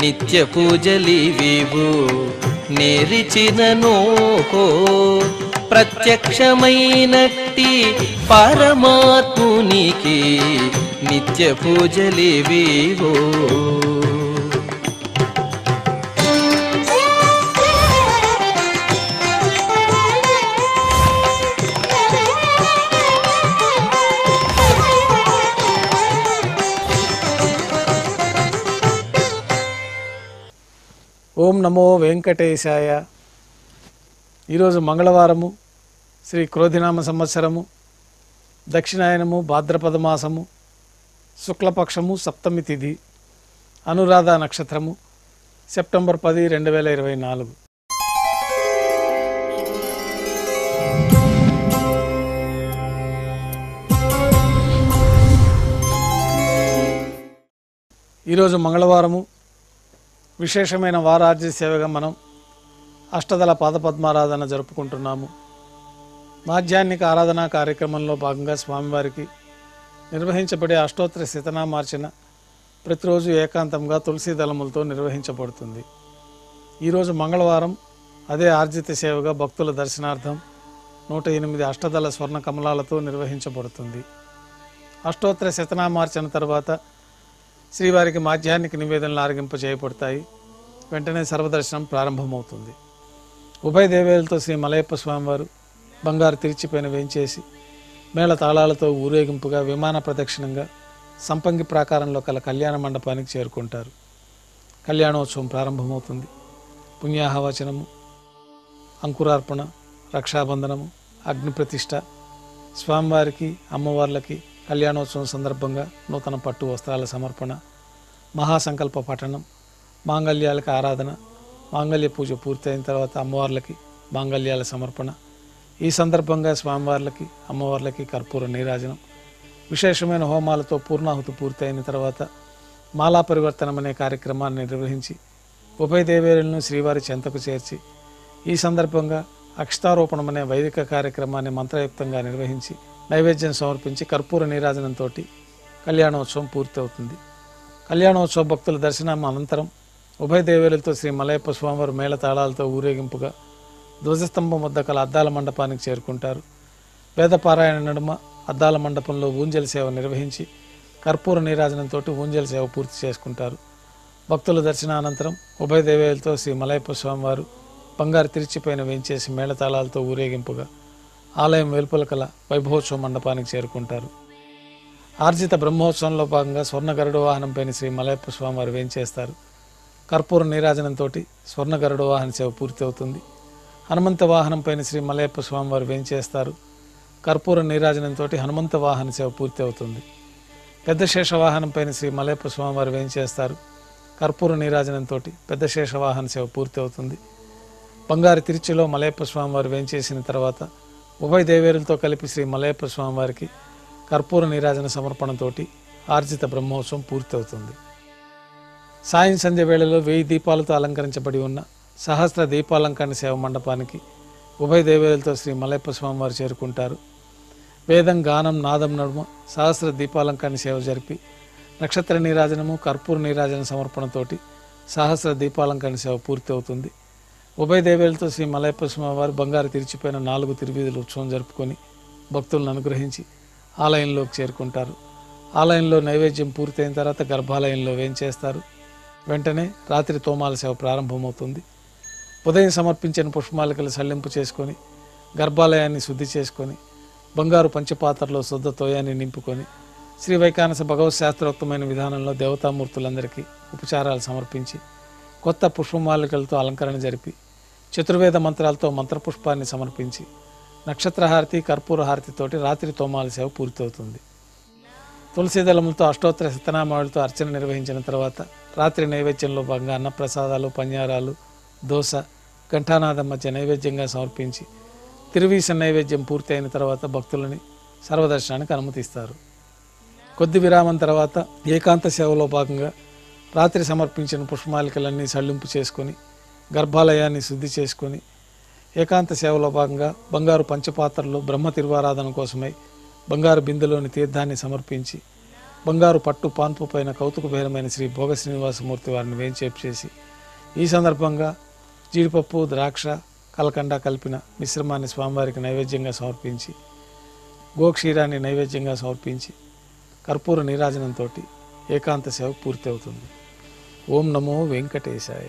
నిత్య పూజలివివు నేరిచిననో ప్రత్యక్షమైనట్టి పరమాత్మునికి నిత్య పూజలివివో. ఓం నమో వెంకటేశాయ. ఈరోజు మంగళవారము, శ్రీ క్రోధినామ సంవత్సరము, దక్షిణాయనము, భాద్రపద మాసము, శుక్లపక్షము, సప్తమి తిథి, అనురాధ నక్షత్రము, సెప్టెంబర్ 10, 2024. ఈరోజు మంగళవారము, విశేషమైన వారార్జి సేవగా మనం అష్టదళ పాదపద్మారాధన జరుపుకుంటున్నాము. మాధ్యాహ్నిక ఆరాధనా కార్యక్రమంలో భాగంగా స్వామివారికి నిర్వహించబడే అష్టోత్తర శతనామార్చన ప్రతిరోజు ఏకాంతంగా తులసి దళములతో నిర్వహించబడుతుంది. ఈరోజు మంగళవారం అదే ఆర్జిత సేవగా భక్తుల దర్శనార్థం 108 అష్టదళ స్వర్ణ కమలాలతో నిర్వహించబడుతుంది. అష్టోత్తర శతనామార్చన తర్వాత శ్రీవారికి మాధ్యాహ్నిక నివేదనలు ఆరగింప చేయబడతాయి. వెంటనే సర్వదర్శనం ప్రారంభమవుతుంది. ఉభయ దేవేలతో శ్రీ మలయప్ప స్వామివారు బంగారు తిరిచిపైన వేంచేసి మేళ తాళాలతో ఊరేగింపుగా విమాన ప్రదక్షిణంగా సంపంగి ప్రాకారంలో కల కళ్యాణ మండపానికి చేరుకుంటారు. కళ్యాణోత్సవం ప్రారంభమవుతుంది. పుణ్యాహవచనము, అంకురార్పణ, రక్షాబంధనము, అగ్నిప్రతిష్ఠ, స్వామివారికి అమ్మవార్లకి కళ్యాణోత్సవం సందర్భంగా నూతన పట్టు వస్త్రాల సమర్పణ, మహాసంకల్ప పఠనం, మాంగళ్యాలకు ఆరాధన, మాంగళ్య పూజ పూర్తయిన తర్వాత అమ్మవార్లకి మాంగళ్యాల సమర్పణ. ఈ సందర్భంగా స్వామివార్లకి అమ్మవార్లకి కర్పూర నీరాజనం, విశేషమైన హోమాలతో పూర్ణాహుతి పూర్తయిన తర్వాత మాలా పరివర్తనం అనే కార్యక్రమాన్ని నిర్వహించి ఉభయ దేవేరులను శ్రీవారి చెంతకు చేర్చి ఈ సందర్భంగా అక్షతారోపణం అనే వైదిక కార్యక్రమాన్ని మంత్రయుక్తంగా నిర్వహించి నైవేద్యం సమర్పించి కర్పూర నీరాజనంతో కళ్యాణోత్సవం పూర్తి అవుతుంది. కళ్యాణోత్సవ భక్తుల దర్శనం అనంతరం ఉభయ దేవేలతో శ్రీ మలయప్ప స్వామివారు మేళ తాళాలతో ఊరేగింపుగా ధ్వజస్తంభం వద్ద కల అద్దాల మండపానికి చేరుకుంటారు. వేదపారాయణ నడుమ అద్దాల మండపంలో ఊంజల సేవ నిర్వహించి కర్పూర నీరాజనంతో ఊంజల సేవ పూర్తి చేసుకుంటారు. భక్తుల దర్శనానంతరం ఉభయ దేవేలతో శ్రీ మలయప్ప స్వామివారు బంగారు తిరిచిపైన వేంచేసి మేళతాళాలతో ఊరేగింపుగా ఆలయం వెలుపల కల వైభవోత్సవ మండపానికి చేరుకుంటారు. ఆర్జిత బ్రహ్మోత్సవంలో భాగంగా స్వర్ణ గరుడ వాహనంపైన శ్రీ మలయప్ప స్వామివారు వేంచేస్తారు. కర్పూర నీరాజనంతో స్వర్ణ గరుడ వాహన సేవ పూర్తి అవుతుంది. హనుమంత వాహనంపైన శ్రీ మలయప్ప స్వామివారు వేంచేస్తారు. కర్పూర నీరాజనంతో హనుమంత వాహన సేవ పూర్తి అవుతుంది. పెద్ద శేష వాహనంపైన శ్రీ మలయప్ప స్వామివారు వేంచేస్తారు. కర్పూర నీరాజనంతో పెద్ద శేష వాహన సేవ పూర్తి అవుతుంది. బంగారు తిరుచిలో మలయప్ప స్వామివారు వేంచేసిన తర్వాత ఉభయ దేవేరులతో కలిపి శ్రీ మలయప్ప స్వామివారికి కర్పూర నీరాజన సమర్పణతోటి ఆర్జిత బ్రహ్మోత్సవం పూర్తి అవుతుంది. సాయం సంధ్య వేళలో 1000 దీపాలతో అలంకరించబడి ఉన్న సహస్ర దీపాలంకరణ సేవ మండపానికి ఉభయ దేవేరులతో శ్రీ మలయప్ప స్వామివారు చేరుకుంటారు. వేదం, గానం, నాదం నడుమ సహస్ర దీపాలంకరణ సేవ జరిపి నక్షత్ర నీరాజనము, కర్పూర నీరాజన సమర్పణతోటి సహస్ర దీపాలంకరణ సేవ పూర్తి అవుతుంది. ఉభయ దేవేలతో శ్రీ మలయప్ప స్వామివారు బంగారు తిరిచిపోయిన 4 తిరువీధుల ఉత్సవం జరుపుకొని భక్తులను అనుగ్రహించి ఆలయంలోకి చేరుకుంటారు. ఆలయంలో నైవేద్యం పూర్తయిన తర్వాత గర్భాలయంలో వేంచేస్తారు. వెంటనే రాత్రి తోమాల సేవ ప్రారంభమవుతుంది. ఉదయం సమర్పించిన పుష్పమాలికలు సల్లింపు చేసుకొని గర్భాలయాన్ని శుద్ధి చేసుకొని బంగారు పంచపాత్రలో శుద్ధ తోయాన్ని నింపుకొని శ్రీ వైకానస భగవత్ శాస్త్రోక్తమైన విధానంలో దేవతామూర్తులందరికీ ఉపచారాలు సమర్పించి కొత్త పుష్పమాలికలతో అలంకరణ జరిపి చతుర్వేద మంత్రాలతో మంత్రపుష్పాన్ని సమర్పించి నక్షత్రహారతి, కర్పూర హారతితోటి రాత్రి తోమాల సేవ పూర్తవుతుంది. తులసి దళములతో అష్టోత్తర శతనామాలతో అర్చన నిర్వహించిన తర్వాత రాత్రి నైవేద్యంలో భాగంగా అన్నప్రసాదాలు, పన్యారాలు, దోశ, ఘంటానాదం మధ్య నైవేద్యంగా సమర్పించి తిరువీస నైవేద్యం పూర్తయిన తర్వాత భక్తులని సర్వదర్శనానికి అనుమతిస్తారు. కొద్ది విరామం తర్వాత ఏకాంత సేవలో భాగంగా రాత్రి సమర్పించిన పుష్పమాలికలన్నీ సళ్లింపు చేసుకొని గర్భాలయాన్ని శుద్ధి చేసుకొని ఏకాంత సేవలో భాగంగా బంగారు పంచపాత్రలు బ్రహ్మ తిరువారాధన కోసమై బంగారు బిందెలోని తీర్థాన్ని సమర్పించి బంగారు పట్టు పాన్పు పైన కౌతుకభేరమైన శ్రీ భోగ శ్రీనివాసమూర్తి వారిని వేంచేపు చేసి ఈ సందర్భంగా జీడిపప్పు ద్రాక్ష కలకండ కలిపిన మిశ్రమాన్ని స్వామివారికి నైవేద్యంగా సమర్పించి గోక్షీరాన్ని నైవేద్యంగా సమర్పించి కర్పూర నీరాజనంతో ఏకాంత సేవ పూర్తి అవుతుంది. ఓం నమో వెంకటేశాయ.